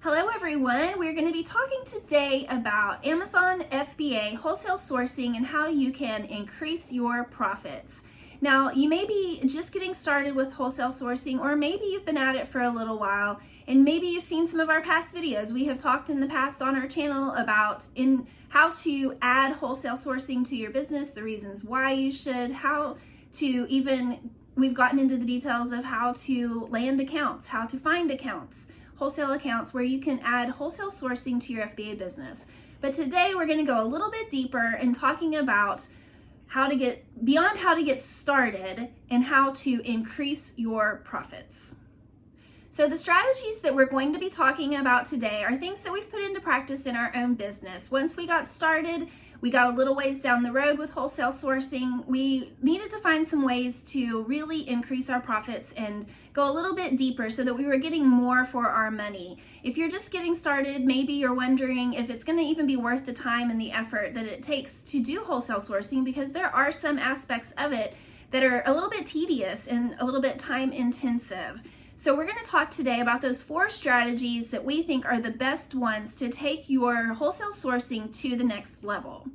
Hello everyone, we're going to be talking today about Amazon FBA Wholesale Sourcing and how you can increase your profits. Now, you may be just getting started with wholesale sourcing, or maybe you've been at it for a little while, and maybe you've seen some of our past videos. We have talked in the past on our channel about how to add wholesale sourcing to your business, the reasons why you should, we've gotten into the details of how to land accounts, how to find accounts, wholesale accounts where you can add wholesale sourcing to your FBA business. But today we're going to go a little bit deeper in talking about how to get started and how to increase your profits. So the strategies that we're going to be talking about today are things that we've put into practice in our own business. Once we got started, we got a little ways down the road with wholesale sourcing. We needed to find some ways to really increase our profits and go a little bit deeper so that we were getting more for our money. If you're just getting started, maybe you're wondering if it's going to even be worth the time and the effort that it takes to do wholesale sourcing, because there are some aspects of it that are a little bit tedious and a little bit time intensive. So we're going to talk today about those 4 strategies that we think are the best ones to take your wholesale sourcing to the next level.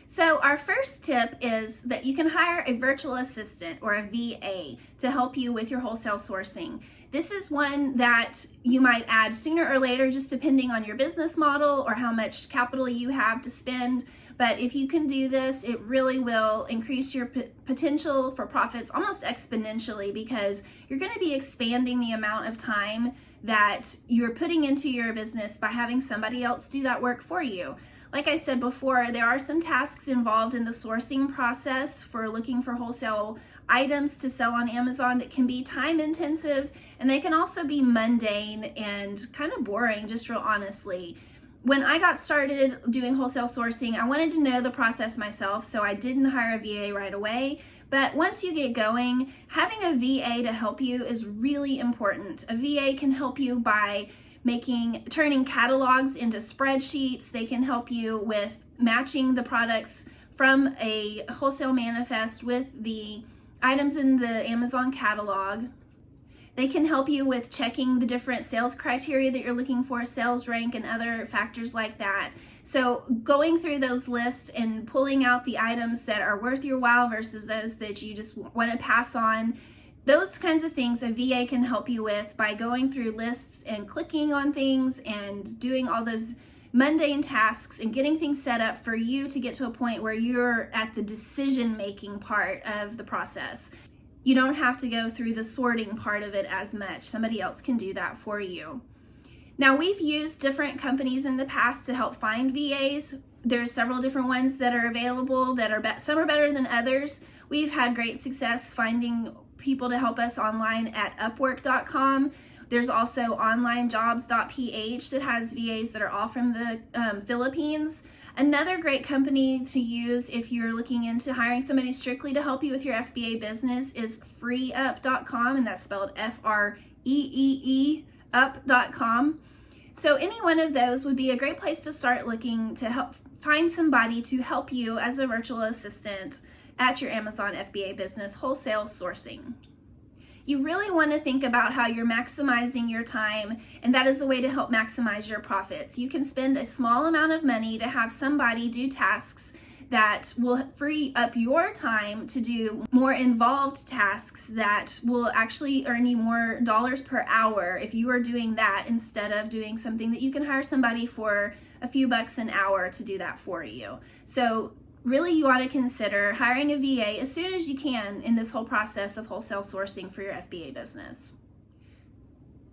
So our first tip is that you can hire a virtual assistant or a VA to help you with your wholesale sourcing. This is one that you might add sooner or later, just depending on your business model or how much capital you have to spend. But if you can do this, it really will increase your potential for profits almost exponentially, because you're going to be expanding the amount of time that you're putting into your business by having somebody else do that work for you. Like I said before, there are some tasks involved in the sourcing process for looking for wholesale items to sell on Amazon that can be time intensive, and they can also be mundane and kind of boring, just real honestly. When I got started doing wholesale sourcing, I wanted to know the process myself, so I didn't hire a VA right away. But once you get going, having a VA to help you is really important. A VA can help you by turning catalogs into spreadsheets. They can help you with matching the products from a wholesale manifest with the items in the Amazon catalog. They can help you with checking the different sales criteria that you're looking for, sales rank, and other factors like that. So going through those lists and pulling out the items that are worth your while versus those that you just want to pass on, those kinds of things a VA can help you with by going through lists and clicking on things and doing all those mundane tasks and getting things set up for you to get to a point where you're at the decision-making part of the process. You don't have to go through the sorting part of it as much. Somebody else can do that for you. Now, we've used different companies in the past to help find VAs. There's several different ones that are available that are some are better than others. We've had great success finding people to help us online at Upwork.com. There's also onlinejobs.ph that has VAs that are all from the Philippines. Another great company to use if you're looking into hiring somebody strictly to help you with your FBA business is freeup.com, and that's spelled Freee up.com. So any one of those would be a great place to start looking to help find somebody to help you as a virtual assistant at your Amazon FBA business wholesale sourcing. You really want to think about how you're maximizing your time, and that is a way to help maximize your profits. You can spend a small amount of money to have somebody do tasks that will free up your time to do more involved tasks that will actually earn you more dollars per hour if you are doing that instead of doing something that you can hire somebody for a few bucks an hour to do that for you. So really, you ought to consider hiring a VA as soon as you can in this whole process of wholesale sourcing for your FBA business.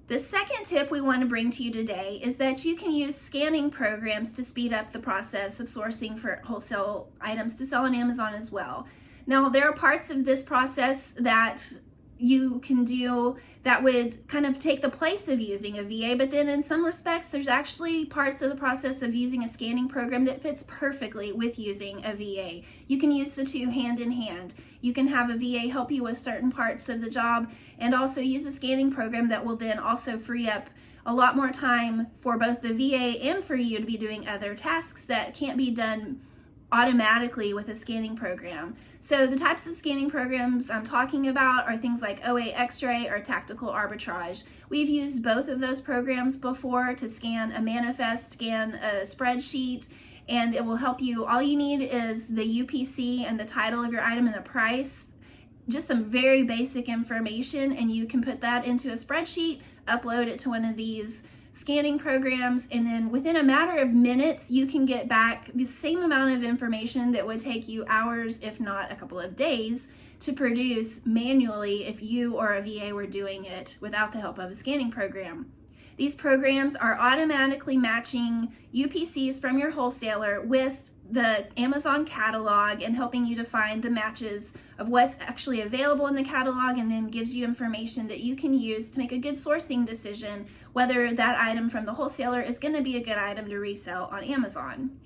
The second tip we want to bring to you today is that you can use scanning programs to speed up the process of sourcing for wholesale items to sell on Amazon as well. Now, there are parts of this process that you can do that would kind of take the place of using a VA, but then in some respects, there's actually parts of the process of using a scanning program that fits perfectly with using a VA. You can use the two hand in hand. You can have a VA help you with certain parts of the job and also use a scanning program that will then also free up a lot more time for both the VA and for you to be doing other tasks that can't be done automatically with a scanning program. So the types of scanning programs I'm talking about are things like OA X-ray or tactical arbitrage. We've used both of those programs before to scan a manifest, scan a spreadsheet, and it will help you. All you need is the UPC and the title of your item and the price, just some very basic information, and you can put that into a spreadsheet, upload it to one of these scanning programs, and then within a matter of minutes you can get back the same amount of information that would take you hours, if not a couple of days, to produce manually if you or a VA were doing it without the help of a scanning program. These programs are automatically matching UPCs from your wholesaler with the Amazon catalog and helping you to find the matches of what's actually available in the catalog, and then gives you information that you can use to make a good sourcing decision whether that item from the wholesaler is going to be a good item to resell on Amazon.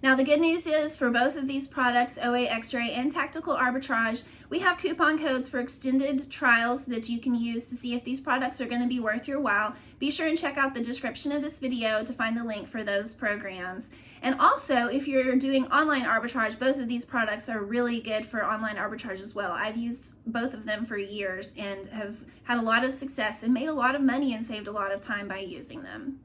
Now, the good news is for both of these products, OA X-ray and tactical arbitrage, we have coupon codes for extended trials that you can use to see if these products are going to be worth your while. Be sure and check out the description of this video to find the link for those programs. And also, if you're doing online arbitrage, both of these products are really good for online arbitrage as well. I've used both of them for years and have had a lot of success and made a lot of money and saved a lot of time by using them.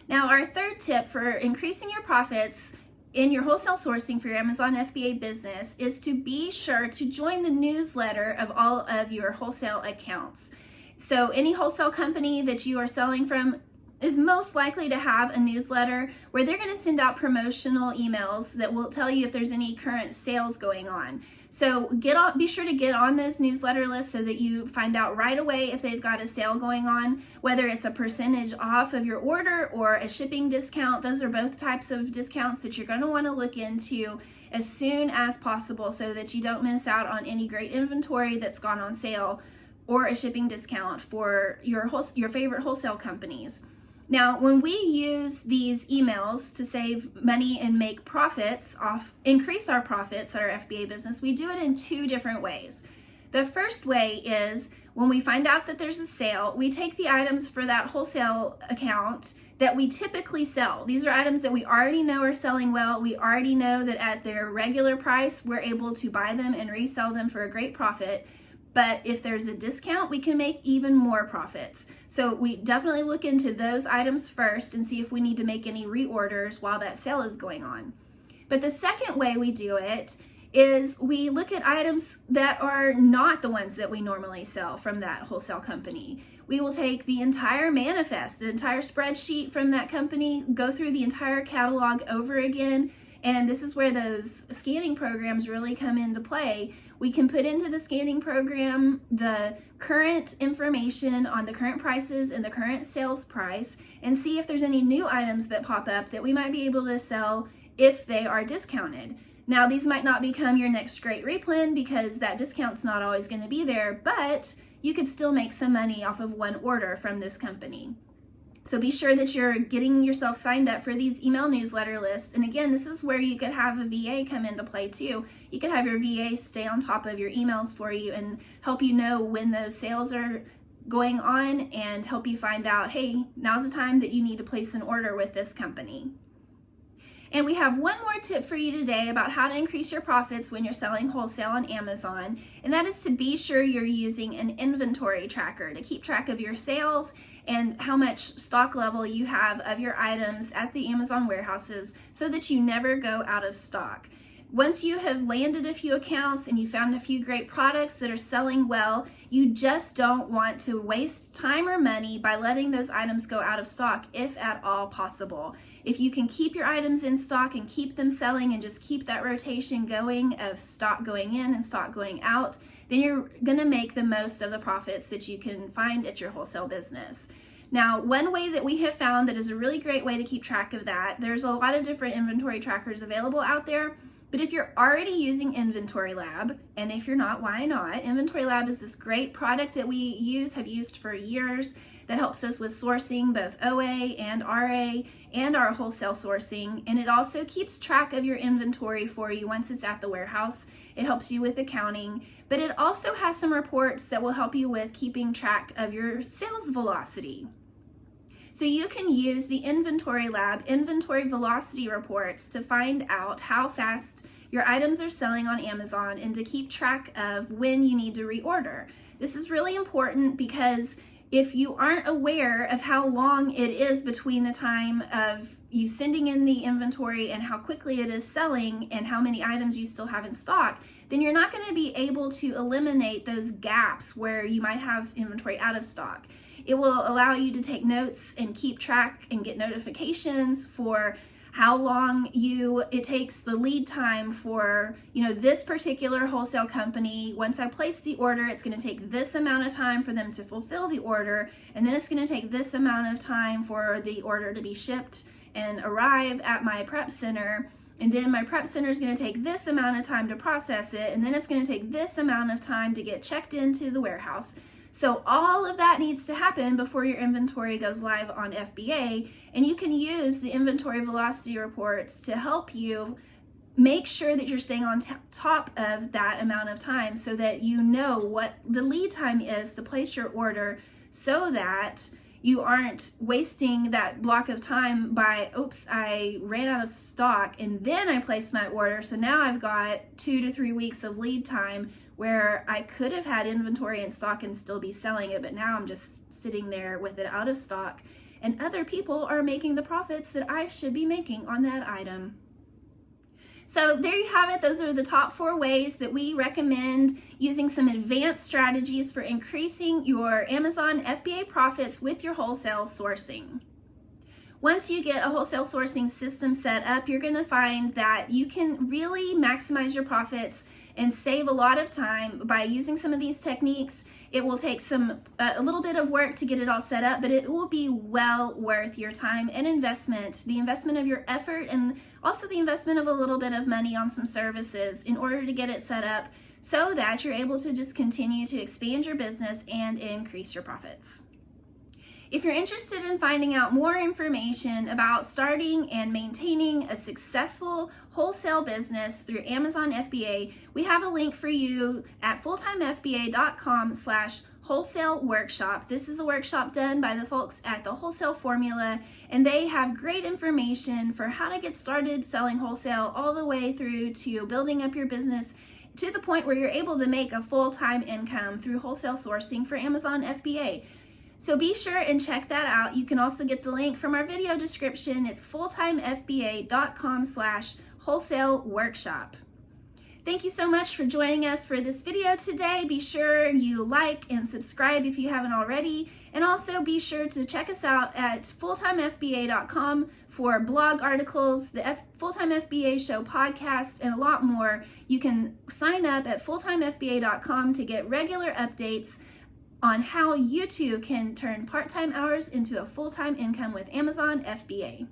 Now, our third tip for increasing your profits in your wholesale sourcing for your Amazon FBA business is to be sure to join the newsletter of all of your wholesale accounts. So any wholesale company that you are selling from is most likely to have a newsletter where they're going to send out promotional emails that will tell you if there's any current sales going on. So be sure to get on those newsletter lists so that you find out right away if they've got a sale going on, whether it's a percentage off of your order or a shipping discount. Those are both types of discounts that you're going to want to look into as soon as possible so that you don't miss out on any great inventory that's gone on sale or a shipping discount for your favorite wholesale companies. Now, when we use these emails to save money and make profits increase our profits at our FBA business, we do it in two different ways. The first way is when we find out that there's a sale, we take the items for that wholesale account that we typically sell. These are items that we already know are selling well. We already know that at their regular price, we're able to buy them and resell them for a great profit. But if there's a discount, we can make even more profits. So we definitely look into those items first and see if we need to make any reorders while that sale is going on. But the second way we do it is we look at items that are not the ones that we normally sell from that wholesale company. We will take the entire manifest, the entire spreadsheet from that company, go through the entire catalog over again, and this is where those scanning programs really come into play. We can put into the scanning program the current information on the current prices and the current sales price and see if there's any new items that pop up that we might be able to sell if they are discounted. Now, these might not become your next great replen because that discount's not always going to be there, but you could still make some money off of one order from this company. So be sure that you're getting yourself signed up for these email newsletter lists. And again, this is where you could have a VA come into play too. You could have your VA stay on top of your emails for you and help you know when those sales are going on and help you find out, hey, now's the time that you need to place an order with this company. And we have one more tip for you today about how to increase your profits when you're selling wholesale on Amazon, and that is to be sure you're using an inventory tracker to keep track of your sales and how much stock level you have of your items at the Amazon warehouses so that you never go out of stock. Once you have landed a few accounts and you found a few great products that are selling well, you just don't want to waste time or money by letting those items go out of stock if at all possible. If you can keep your items in stock and keep them selling and just keep that rotation going of stock going in and stock going out, then you're going to make the most of the profits that you can find at your wholesale business. Now, one way that we have found that is a really great way to keep track of that, there's a lot of different inventory trackers available out there, but if you're already using Inventory Lab, and if you're not, why not? Inventory Lab is this great product that we have used for years, that helps us with sourcing both OA and RA and our wholesale sourcing, and it also keeps track of your inventory for you once it's at the warehouse. It helps you with accounting, but it also has some reports that will help you with keeping track of your sales velocity. So you can use the Inventory Lab inventory velocity reports to find out how fast your items are selling on Amazon and to keep track of when you need to reorder. This is really important because if you aren't aware of how long it is between the time of you sending in the inventory and how quickly it is selling and how many items you still have in stock, then you're not going to be able to eliminate those gaps where you might have inventory out of stock. It will allow you to take notes and keep track and get notifications for how long it takes the lead time for, this particular wholesale company. Once I place the order, it's going to take this amount of time for them to fulfill the order, and then it's going to take this amount of time for the order to be shipped and arrive at my prep center. And then my prep center is going to take this amount of time to process it, and then it's going to take this amount of time to get checked into the warehouse. So all of that needs to happen before your inventory goes live on FBA, and you can use the inventory velocity reports to help you make sure that you're staying on top of that amount of time so that you know what the lead time is to place your order, so that you aren't wasting that block of time by, oops, I ran out of stock and then I placed my order. So now I've got 2 to 3 weeks of lead time where I could have had inventory in stock and still be selling it, but now I'm just sitting there with it out of stock, and other people are making the profits that I should be making on that item. So there you have it. Those are the top 4 ways that we recommend using some advanced strategies for increasing your Amazon FBA profits with your wholesale sourcing. Once you get a wholesale sourcing system set up, you're going to find that you can really maximize your profits and save a lot of time by using some of these techniques. It will take a little bit of work to get it all set up, but it will be well worth your time and investment, the investment of your effort, and also the investment of a little bit of money on some services in order to get it set up so that you're able to just continue to expand your business and increase your profits. If you're interested in finding out more information about starting and maintaining a successful wholesale business through Amazon FBA, we have a link for you at fulltimefba.com/wholesale workshop. This is a workshop done by the folks at the Wholesale Formula, and they have great information for how to get started selling wholesale all the way through to building up your business to the point where you're able to make a full-time income through wholesale sourcing for Amazon FBA. So be sure and check that out. You can also get the link from our video description. It's fulltimefba.com/wholesale workshop. Thank you so much for joining us for this video today. Be sure you like and subscribe if you haven't already. And also be sure to check us out at fulltimefba.com for blog articles, the Full-Time FBA Show podcast, and a lot more. You can sign up at fulltimefba.com to get regular updates on how you too can turn part-time hours into a full-time income with Amazon FBA.